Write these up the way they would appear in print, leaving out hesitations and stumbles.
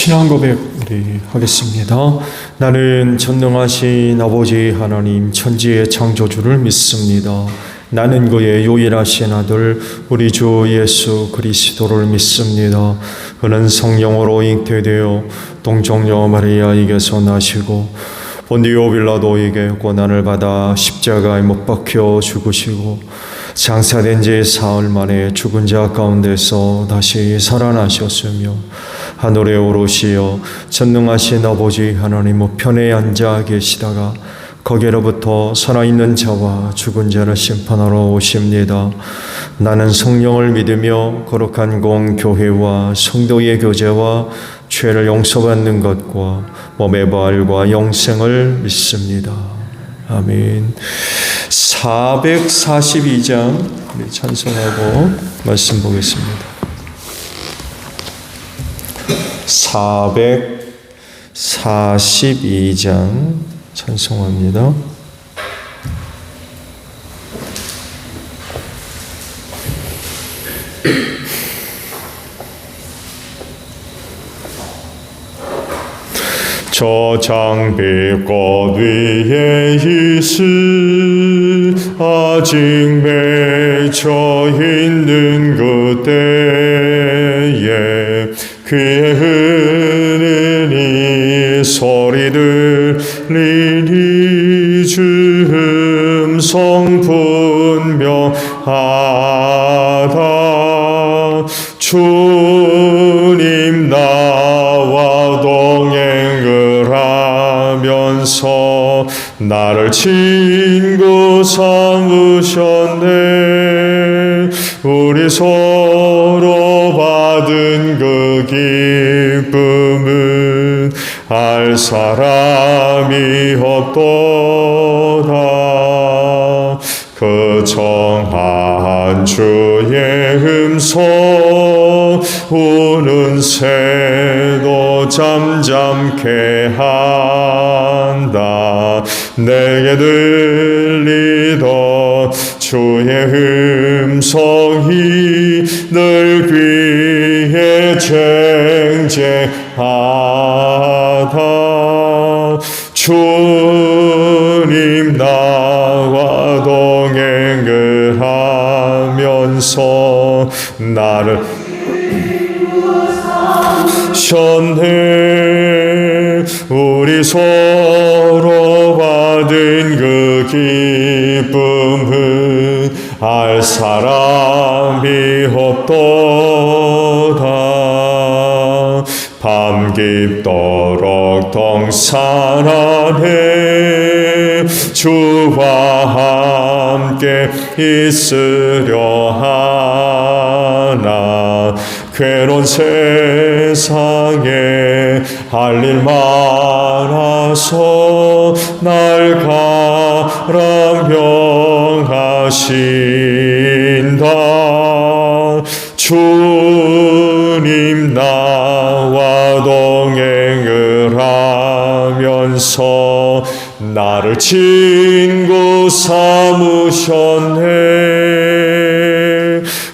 신앙 고백 우리 하겠습니다. 나는 전능하신 아버지 하나님 천지의 창조주를 믿습니다. 나는 그의 유일하신 아들 우리 주 예수 그리스도를 믿습니다. 그는 성령으로 잉태되어 동정녀 마리아에게서 나시고 본디오 빌라도에게 고난을 받아 십자가에 못 박혀 죽으시고 장사된 지 사흘 만에 죽은 자 가운데서 다시 살아나셨으며 하늘에 오르시어 전능하신 아버지 하나님 우편에 앉아 계시다가 거기로부터 살아있는 자와 죽은 자를 심판하러 오십니다. 나는 성령을 믿으며 거룩한 공교회와 성도의 교제와 죄를 용서받는 것과 몸의 부활과 영생을 믿습니다. 아멘. 442장 우리 찬송하고 말씀 보겠습니다. 442장 찬송합니다. 저 장빛꽃 위에 있을 아직 맺혀 있는 그때에 귀에 흐르는 이 소리 들리니 주 음성 분명하다. 주님 나와 동행을 하면서 나를 친구 삼으셨네. 우리 서로 받은 그 기쁨은 알 사람이 없도다. 그 정한 주의 음성 우는 새도 잠잠케 한다. 내게 들리던 주의 음성이 늘 귀에 쟁쟁하다. 주님 나와 동행을 하면서 나를 셨네. 우리 서로 받은 그 기쁨은 알 사람이 없도다. 밤 깊도록 동산 안에 주와 함께 있으려 하나. 괴로운 세상에 할 일 많아서 날 가라명하신다. 주님 나와 동행을 하면서 나를 친구 삼으셨네.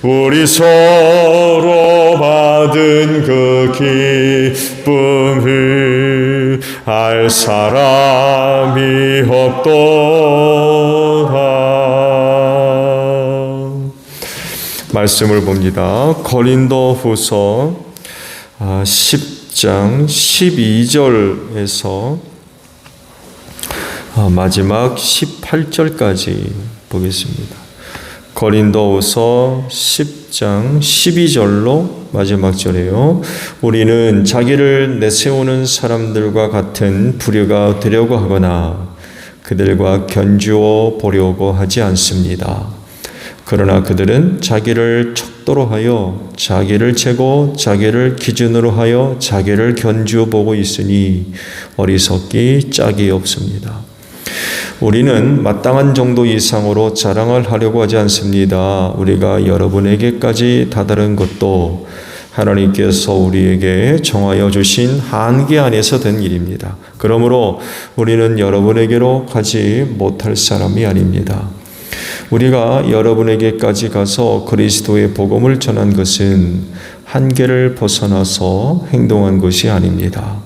우리 서로 받은 그 기쁨을 알 사람이 없도다. 말씀을 봅니다. 고린도후서 10장 12절에서 마지막 18절까지 보겠습니다. 고린도후서 10장 12절로 마지막 절이에요. 우리는 자기를 내세우는 사람들과 같은 부류가 되려고 하거나 그들과 견주어 보려고 하지 않습니다. 그러나 그들은 자기를 척도로 하여 자기를 재고 자기를 기준으로 하여 자기를 견주어 보고 있으니 어리석기 짝이 없습니다. 우리는 마땅한 정도 이상으로 자랑을 하려고 하지 않습니다. 우리가 여러분에게까지 다다른 것도 하나님께서 우리에게 정하여 주신 한계 안에서 된 일입니다. 그러므로 우리는 여러분에게로 가지 못할 사람이 아닙니다. 우리가 여러분에게까지 가서 그리스도의 복음을 전한 것은 한계를 벗어나서 행동한 것이 아닙니다.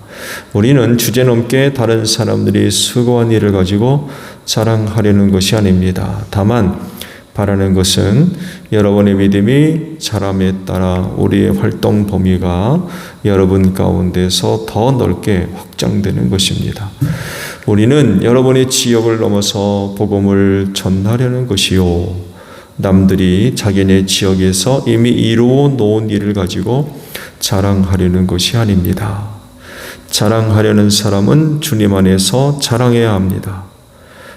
우리는 주제넘게 다른 사람들이 수고한 일을 가지고 자랑하려는 것이 아닙니다. 다만 바라는 것은 여러분의 믿음이 자람에 따라 우리의 활동 범위가 여러분 가운데서 더 넓게 확장되는 것입니다. 우리는 여러분의 지역을 넘어서 복음을 전하려는 것이요, 남들이 자기네 지역에서 이미 이루어 놓은 일을 가지고 자랑하려는 것이 아닙니다. 자랑하려는 사람은 주님 안에서 자랑해야 합니다.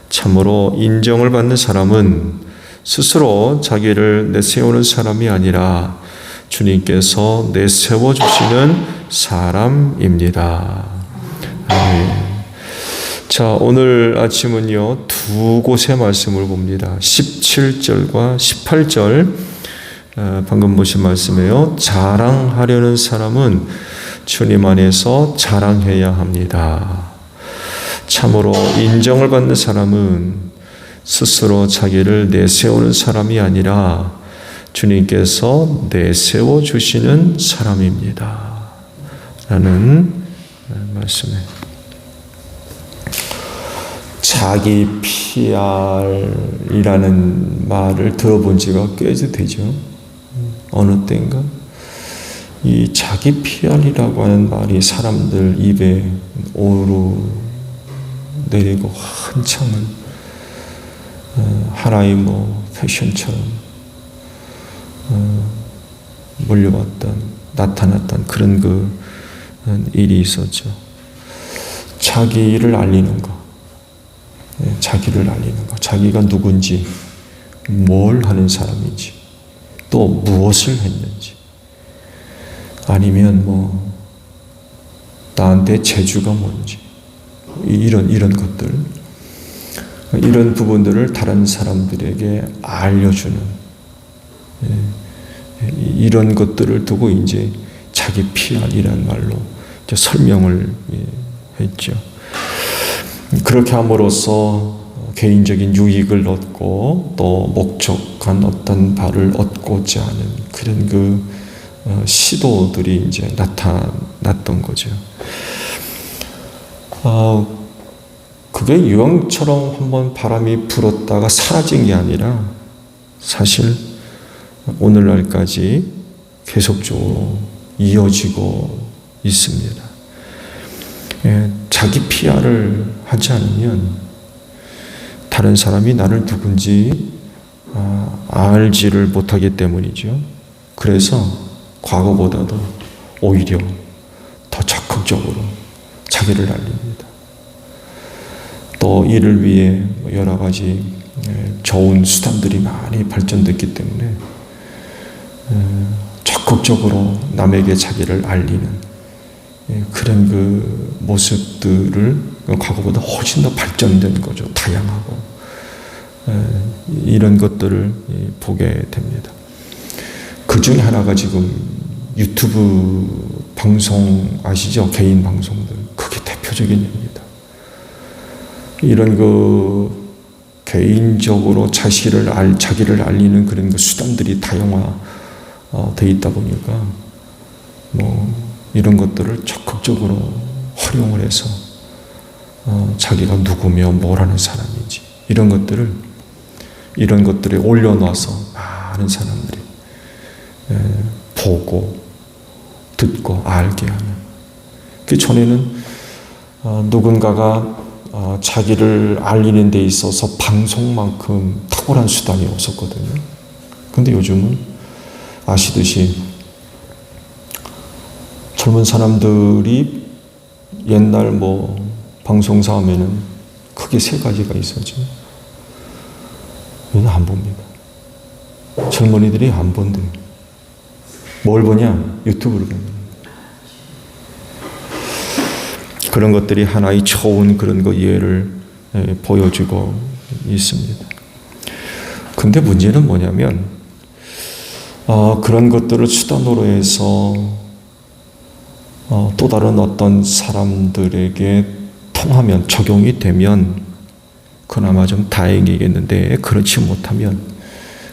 참으로 인정을 받는 사람은 스스로 자기를 내세우는 사람이 아니라 주님께서 내세워 주시는 사람입니다. 아멘. 자, 오늘 아침은요, 두 곳의 말씀을 봅니다. 17절과 18절, 방금 보신 말씀이에요. 자랑하려는 사람은 주님 안에서 자랑해야 합니다. 참으로 인정을 받는 사람은 스스로 자기를 내세우는 사람이 아니라 주님께서 내세워 주시는 사람입니다. 라는 말씀이에요. 자기 PR이라는 말을 들어본 지가 꽤 되죠. 어느 때인가? 이 자기 PR이라고 하는 말이 사람들 입에 오르내리고 한창을 하나의 패션처럼 나타났던 그런 일이 있었죠. 자기를 알리는 거, 자기를 알리는 거, 자기가 누군지, 뭘 하는 사람인지, 또 무엇을 했는지, 아니면 나한테 재주가 뭔지, 이런 것들, 이런 부분들을 다른 사람들에게 알려주는, 이런 것들을 두고 이제 자기 PR이라는 말로 이제 설명을 했죠. 그렇게 함으로써 개인적인 유익을 얻고 또 목적한 어떤 바를 얻고자 하는 그런 시도들이 이제 나타났던 거죠. 그게 유황처럼 한번 바람이 불었다가 사라진 게 아니라 사실 오늘날까지 계속적으로 이어지고 있습니다. 자기 PR을 하지 않으면 다른 사람이 나를 누군지 알지를 못하기 때문이죠. 그래서 과거보다도 오히려 더 적극적으로 자기를 알립니다. 또 이를 위해 여러 가지 좋은 수단들이 많이 발전됐기 때문에 적극적으로 남에게 자기를 알리는 그런 모습들을 과거보다 훨씬 더 발전된 거죠. 다양하고 이런 것들을 보게 됩니다. 그 중에 하나가 지금 유튜브 방송 아시죠? 개인 방송들. 그게 대표적인 예입니다. 이런 개인적으로 자기를 알리는 그런 수단들이 다양화되어 있다 보니까 이런 것들을 적극적으로 활용을 해서 자기가 누구며 뭘 하는 사람인지 이런 것들에 올려놔서 많은 사람들이 보고 듣고 알게 하는. 그 전에는 누군가가 자기를 알리는 데 있어서 방송만큼 탁월한 수단이 없었거든요. 근데 요즘은 아시듯이 젊은 사람들이 옛날 방송사 하면은 크게 세 가지가 있었죠. 이건 안 봅니다. 젊은이들이 안 본대요. 뭘 보냐? 유튜브를 봅니다. 그런 것들이 하나의 좋은 그런 예를 보여주고 있습니다. 근데 문제는 뭐냐면 그런 것들을 수단으로 해서 또 다른 어떤 사람들에게 통하면 적용이 되면 그나마 좀 다행이겠는데 그렇지 못하면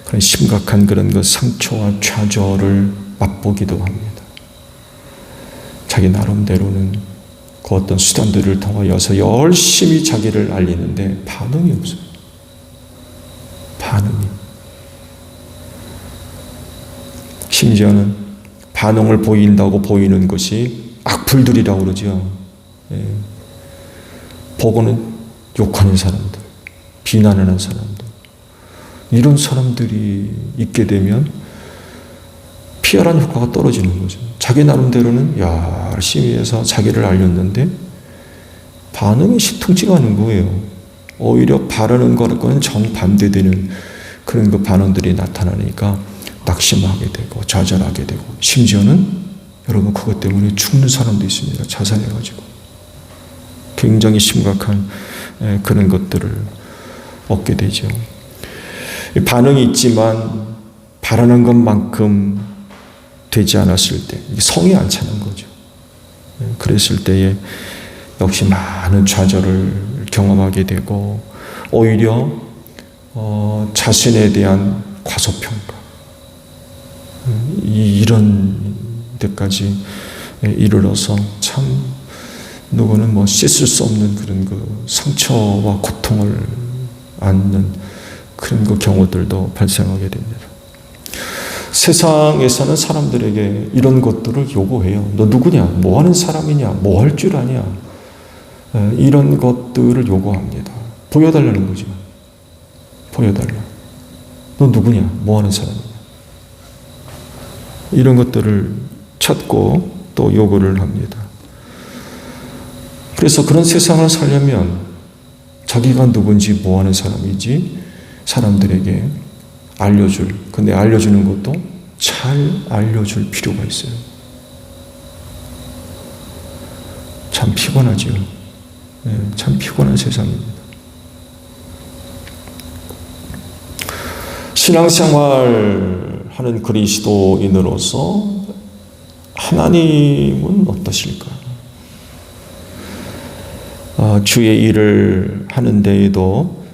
그런 심각한 그런 상처와 좌절을 맛보기도 합니다. 자기 나름대로는 그 어떤 수단들을 통하여서 열심히 자기를 알리는데 반응이 없어요. 반응이. 심지어는 반응을 보인다고 보이는 것이 악플들이라고 그러죠. 예. 보고는 욕하는 사람들, 비난하는 사람들, 이런 사람들이 있게 되면 피하라는 효과가 떨어지는 거죠. 자기 나름대로는 열심히 해서 자기를 알렸는데 반응이 시통치가 않은 거예요. 오히려 바라는 것과는 정반대되는 그런 그 반응들이 나타나니까 낙심하게 되고 좌절하게 되고, 심지어는 여러분 그것 때문에 죽는 사람도 있습니다. 자살해가지고. 굉장히 심각한 그런 것들을 얻게 되죠. 반응이 있지만 바라는 것만큼 되지 않았을 때 성이 안 차는 거죠. 그랬을 때에 역시 많은 좌절을 경험하게 되고, 오히려 자신에 대한 과소평가, 이런 데까지 이르러서 참 누구는 뭐 씻을 수 없는 그런 그 상처와 고통을 안는 그런 그 경우들도 발생하게 됩니다. 세상에서는 사람들에게 이런 것들을 요구해요. 너 누구냐? 뭐 하는 사람이냐? 뭐 할 줄 아냐? 이런 것들을 요구합니다. 보여달라는 거죠. 보여달라. 너 누구냐? 뭐 하는 사람이냐? 이런 것들을 찾고 또 요구를 합니다. 그래서 그런 세상을 살려면 자기가 누군지 뭐 하는 사람인지 사람들에게 근데 알려주는 것도 잘 알려줄 필요가 있어요. 참 피곤하죠. 참 피곤한 세상입니다. 신앙생활 하는 그리스도인으로서 하나님은 어떠실까? 주의 일을 하는 데에도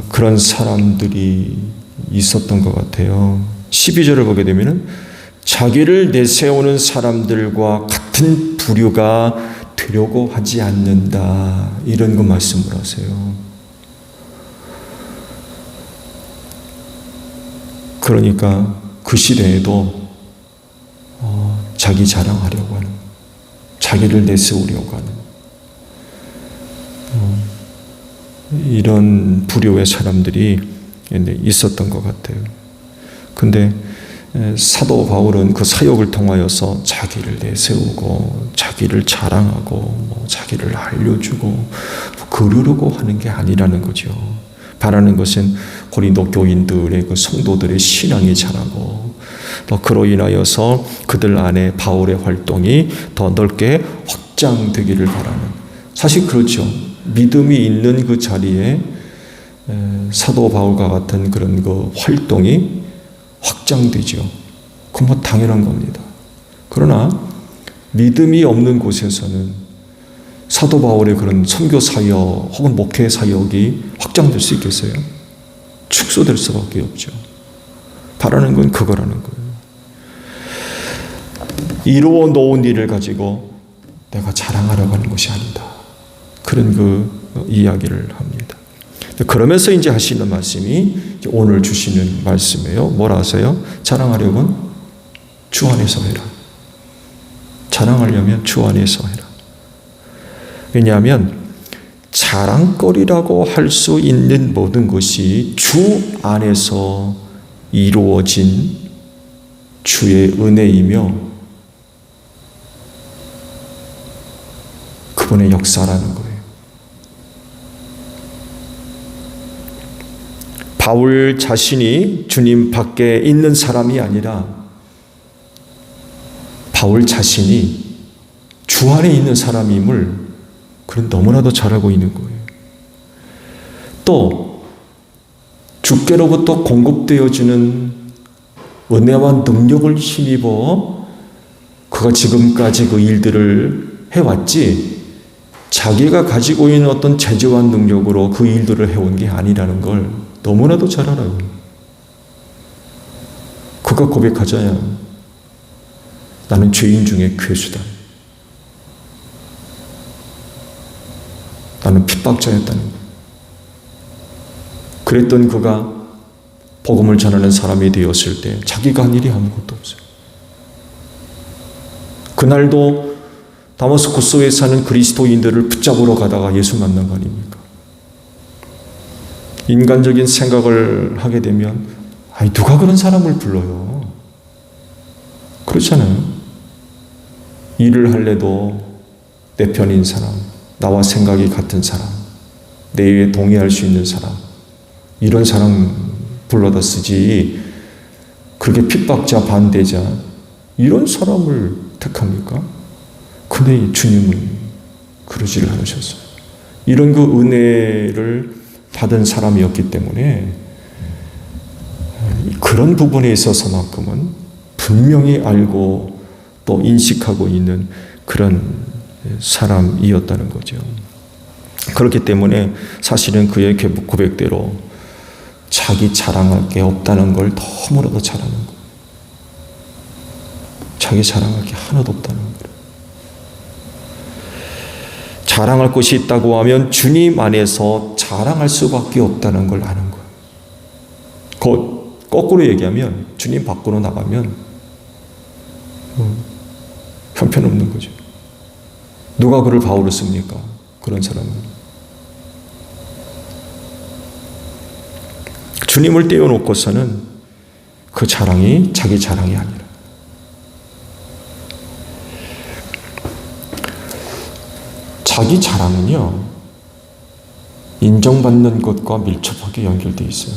그런 사람들이 있었던 것 같아요. 12절을 보게 되면 자기를 내세우는 사람들과 같은 부류가 되려고 하지 않는다, 이런 거 말씀을 하세요. 그러니까 그 시대에도 자기 자랑하려고 하는, 자기를 내세우려고 하는 이런 부류의 사람들이 있었던 것 같아요. 근데 사도 바울은 그 사역을 통하여서 자기를 내세우고 자기를 자랑하고 자기를 알려주고 그러려고 하는 게 아니라는 거죠. 바라는 것은 고린도 교인들의 그 성도들의 신앙이 자라고, 또 그로 인하여서 그들 안에 바울의 활동이 더 넓게 확장되기를 바라는, 사실 그렇죠. 믿음이 있는 그 자리에 사도 바울과 같은 그런 그 활동이 확장되죠. 그건 뭐 당연한 겁니다. 그러나 믿음이 없는 곳에서는 사도 바울의 그런 선교 사역 혹은 목회 사역이 확장될 수 있겠어요? 축소될 수밖에 없죠. 바라는 건 그거라는 거예요. 이루어 놓은 일을 가지고 내가 자랑하려고 하는 것이 아니다, 그런 그 이야기를 합니다. 그러면서 이제 하시는 말씀이 오늘 주시는 말씀이에요. 뭐라 하세요? 자랑하려면 주 안에서 해라. 자랑하려면 주 안에서 해라. 왜냐하면 자랑거리라고 할 수 있는 모든 것이 주 안에서 이루어진 주의 은혜이며 그분의 역사라는 거예요. 바울 자신이 주님 밖에 있는 사람이 아니라 바울 자신이 주 안에 있는 사람임을 그는 너무나도 잘 알고 있는 거예요. 또 주께로부터 공급되어지는 은혜와 능력을 힘입어 그가 지금까지 그 일들을 해왔지, 자기가 가지고 있는 어떤 재주와 능력으로 그 일들을 해온 게 아니라는 걸 너무나도 잘 알아요. 그가 고백하잖아요. 나는 죄인 중에 괴수다. 나는 핍박자였다는 것. 그랬던 그가 복음을 전하는 사람이 되었을 때 자기가 한 일이 아무것도 없어요. 그날도 다마스쿠스에 사는 그리스도인들을 붙잡으러 가다가 예수 만난 거 아닙니까? 인간적인 생각을 하게 되면 누가 그런 사람을 불러요? 그렇잖아요. 일을 할래도 내 편인 사람, 나와 생각이 같은 사람, 내 일에 동의할 수 있는 사람, 이런 사람 불러다 쓰지 그렇게 핍박자, 반대자 이런 사람을 택합니까? 근데 주님은 그러지를 않으셨어요. 이런 그 은혜를 받은 사람이었기 때문에 그런 부분에 있어서만큼은 분명히 알고 또 인식하고 있는 그런 사람이었다는 거죠. 그렇기 때문에 사실은 그의 고백대로 자기 자랑할 게 없다는 걸 너무나도 잘 아는 거예요. 자기 자랑할 게 하나도 없다는 거예요. 자랑할 것이 있다고 하면 주님 안에서 자랑할 수밖에 없다는 걸 아는 거예요. 거꾸로 얘기하면 주님 밖으로 나가면 형편없는 거죠. 누가 그를 바울을 씁니까? 그런 사람은. 주님을 떼어놓고서는 그 자랑이 자기 자랑이 아니라 자기 자랑은요, 인정받는 것과 밀접하게 연결되어 있어요.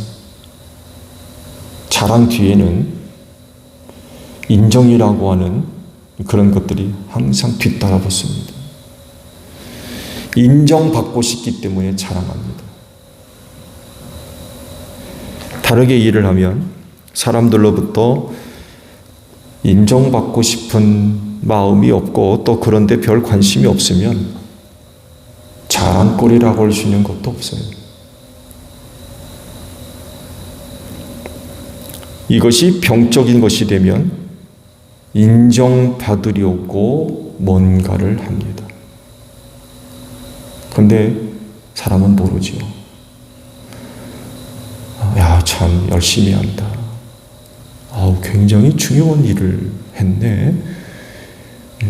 자랑 뒤에는 인정이라고 하는 그런 것들이 항상 뒤따라 붙습니다. 인정받고 싶기 때문에 자랑합니다. 다르게 일을 하면 사람들로부터 인정받고 싶은 마음이 없고 또 그런데 별 관심이 없으면 자랑거리라고 할 수 있는 것도 없어요. 이것이 병적인 것이 되면 인정받으려고 뭔가를 합니다. 그런데 사람은 모르죠. 야, 참 열심히 한다. 굉장히 중요한 일을 했네.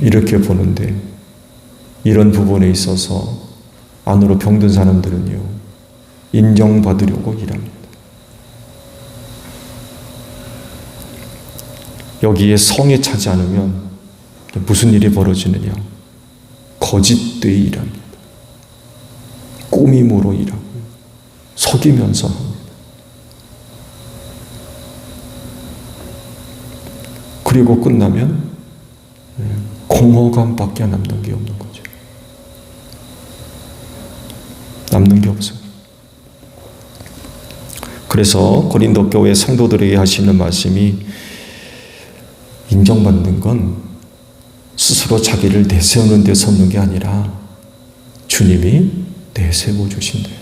이렇게 보는데 이런 부분에 있어서 안으로 병든 사람들은요, 인정받으려고 일합니다. 여기에 성에 차지 않으면 무슨 일이 벌어지느냐? 거짓되이 일합니다. 꾸밈으로 일하고 속이면서 합니다. 그리고 끝나면 공허감밖에 남는 게 없는 거죠. 남는 게 없어요. 그래서 고린도 교회 성도들에게 하시는 말씀이 인정받는 건 스스로 자기를 내세우는 데 섰는 게 아니라 주님이 내세워 주신대요.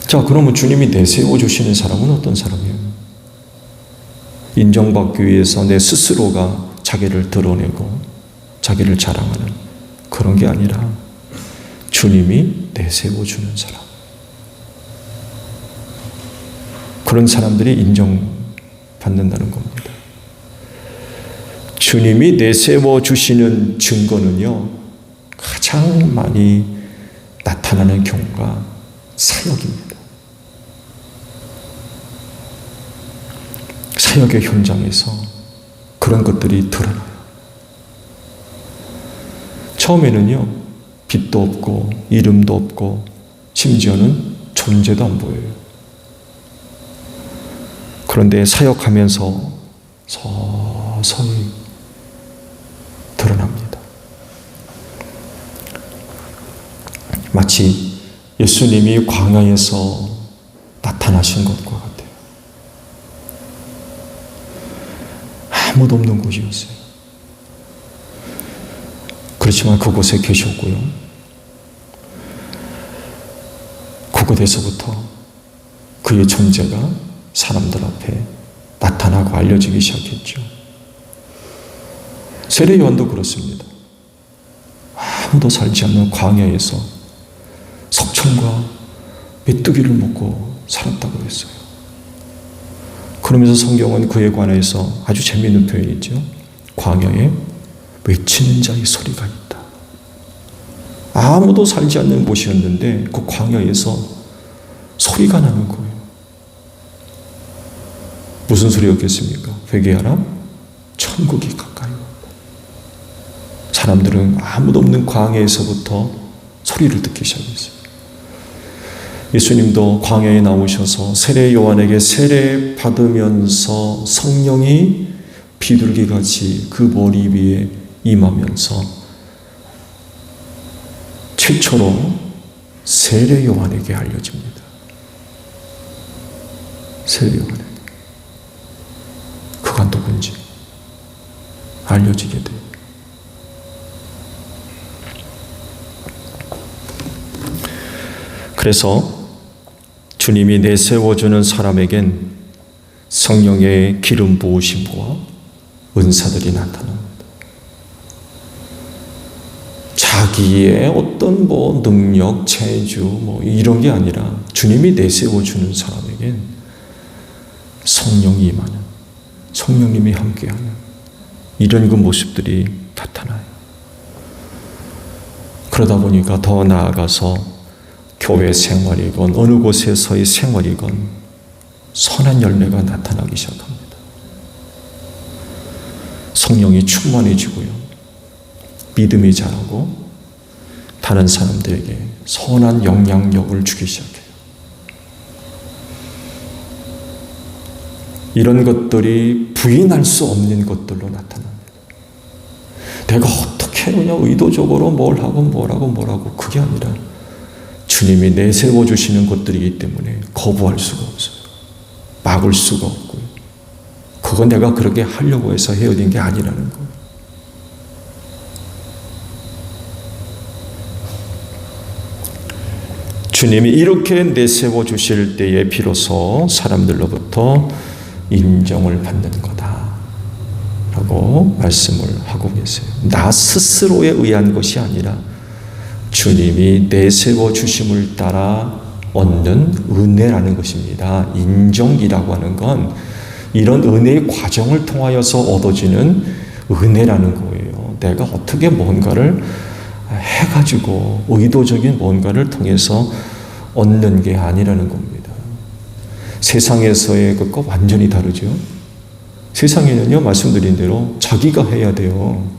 자, 그러면 주님이 내세워 주시는 사람은 어떤 사람이에요? 인정받기 위해서 내 스스로가 자기를 드러내고 자기를 자랑하는 그런 게 아니라 주님이 내세워 주는 사람. 그런 사람들이 인정받는다는 겁니다. 주님이 내세워 주시는 증거는요, 가장 많이 나타나는 경우가 사역입니다. 사역의 현장에서 그런 것들이 드러나요. 처음에는요, 빛도 없고 이름도 없고 심지어는 존재도 안 보여요. 그런데 사역하면서 서서히 드러납니다. 마치 예수님이 광야에서 나타나신 것과 같아요. 아무도 없는 곳이었어요. 그렇지만 그곳에 계셨고요. 그곳에서부터 그의 존재가 사람들 앞에 나타나고 알려지기 시작했죠. 세례 요한도 그렇습니다. 아무도 살지 않는 광야에서 석청과 메뚜기를 먹고 살았다고 했어요. 그러면서 성경은 그에 관해서 아주 재미있는 표현이 있죠. 광야에 외치는 자의 소리가 있다. 아무도 살지 않는 곳이었는데 그 광야에서 소리가 나는 거예요. 무슨 소리였겠습니까? 회개하라, 천국이 가까이 왔다. 사람들은 아무도 없는 광야에서부터 소리를 듣기 시작했어요. 예수님도 광야에 나오셔서 세례 요한에게 세례 받으면서 성령이 비둘기같이 그 머리 위에 임하면서 최초로 세례 요한에게 알려집니다. 세례 요한에게. 그가 누군지 알려지게 돼요. 그래서 주님이 내세워주는 사람에겐 성령의 기름 부으심과 은사들이 나타납니다. 자기의 어떤 능력, 재주 이런 게 아니라 주님이 내세워주는 사람에겐 성령이 임하는, 성령님이 함께하는 이런 그 모습들이 나타나요. 그러다 보니까 더 나아가서 교회 생활이건 어느 곳에서의 생활이건 선한 열매가 나타나기 시작합니다. 성령이 충만해지고요. 믿음이 자라고 다른 사람들에게 선한 영향력을 주기 시작해요. 이런 것들이 부인할 수 없는 것들로 나타납니다. 내가 어떻게 그냥 의도적으로 뭘 하고 그게 아니라 주님이 내세워 주시는 것들이기 때문에 거부할 수가 없어요. 막을 수가 없고요. 그건 내가 그렇게 하려고 해서 헤어진 게 아니라는 거예요. 주님이 이렇게 내세워 주실 때에 비로소 사람들로부터 인정을 받는 거다라고 말씀을 하고 계세요. 나 스스로에 의한 것이 아니라 주님이 내세워 주심을 따라 얻는 은혜라는 것입니다. 인정이라고 하는 건 이런 은혜의 과정을 통하여서 얻어지는 은혜라는 거예요. 내가 어떻게 뭔가를 해가지고 의도적인 뭔가를 통해서 얻는 게 아니라는 겁니다. 세상에서의 것과 완전히 다르죠. 세상에는요, 말씀드린 대로 자기가 해야 돼요.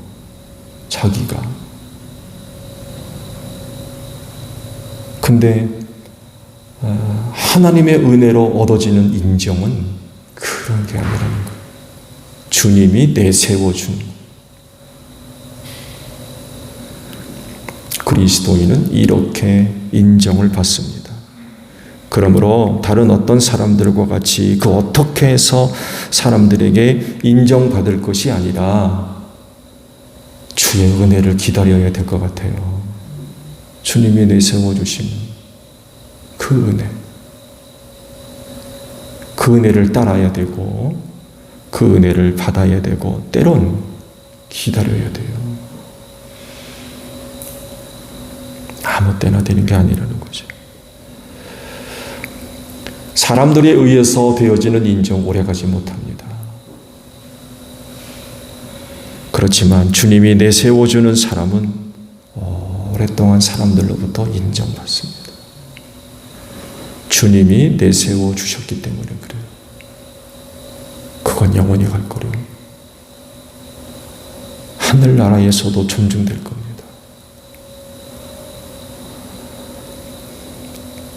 자기가. 근데 하나님의 은혜로 얻어지는 인정은 그런 게 아니라는 거예요. 주님이 내세워준 그리스도인은 이렇게 인정을 받습니다. 그러므로 다른 어떤 사람들과 같이 그 어떻게 해서 사람들에게 인정받을 것이 아니라 주의 은혜를 기다려야 될 것 같아요. 주님이 내세워 주시는 그 은혜, 그 은혜를 따라야 되고 그 은혜를 받아야 되고 때론 기다려야 돼요. 아무 때나 되는 게 아니라는 거죠. 사람들에 의해서 되어지는 인정 오래가지 못합니다. 그렇지만 주님이 내세워주는 사람은 오랫동안 사람들로부터 인정받습니다. 주님이 내세워 주셨기 때문에 그래요. 그건 영원히 갈 거래요. 하늘나라에서도 존중될 겁니다.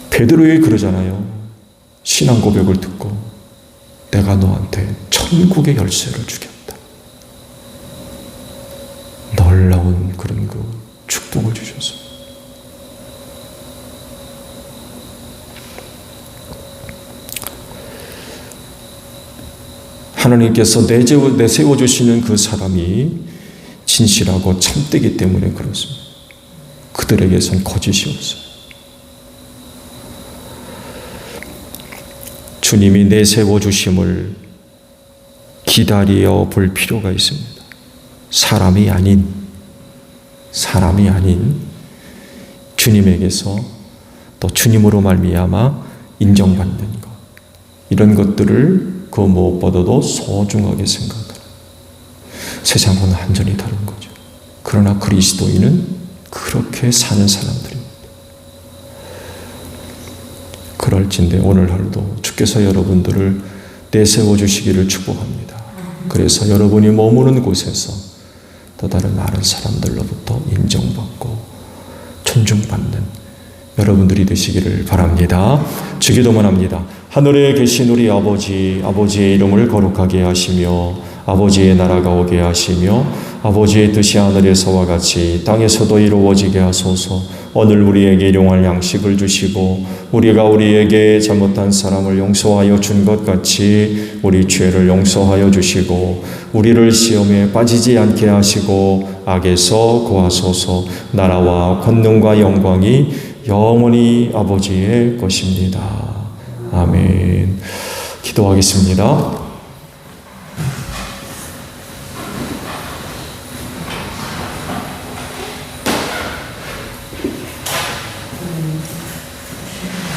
베드로에게 그러잖아요. 신앙 고백을 듣고 내가 너한테 천국의 열쇠를 주겠다. 놀라운 그런 그 축복을 주셔서 하나님께서 내세워 주시는 그 사람이 진실하고 참되기 때문에 그렇습니다. 그들에게선 거짓이 없어요. 주님이 내세워 주심을 기다려 볼 필요가 있습니다. 사람이 아닌 주님에게서 또 주님으로 말미암아 인정받는 것, 이런 것들을 그 무엇보다도 소중하게 생각하는, 세상과는 완전히 다른 거죠. 그러나 그리스도인은 그렇게 사는 사람들입니다. 그럴진데 오늘 하루도 주께서 여러분들을 내세워 주시기를 축복합니다. 그래서 여러분이 머무는 곳에서 또 다른 많은 사람들로부터 인정받고 존중받는 여러분들이 되시기를 바랍니다. 주기도만 합니다. 하늘에 계신 우리 아버지, 아버지의 이름을 거룩하게 하시며 아버지의 나라가 오게 하시며 아버지의 뜻이 하늘에서와 같이 땅에서도 이루어지게 하소서. 오늘 우리에게 일용할 양식을 주시고 우리가 우리에게 잘못한 사람을 용서하여 준 것 같이 우리 죄를 용서하여 주시고 우리를 시험에 빠지지 않게 하시고 악에서 구하소서. 나라와 권능과 영광이 영원히 아버지의 것입니다. 아멘. 기도하겠습니다.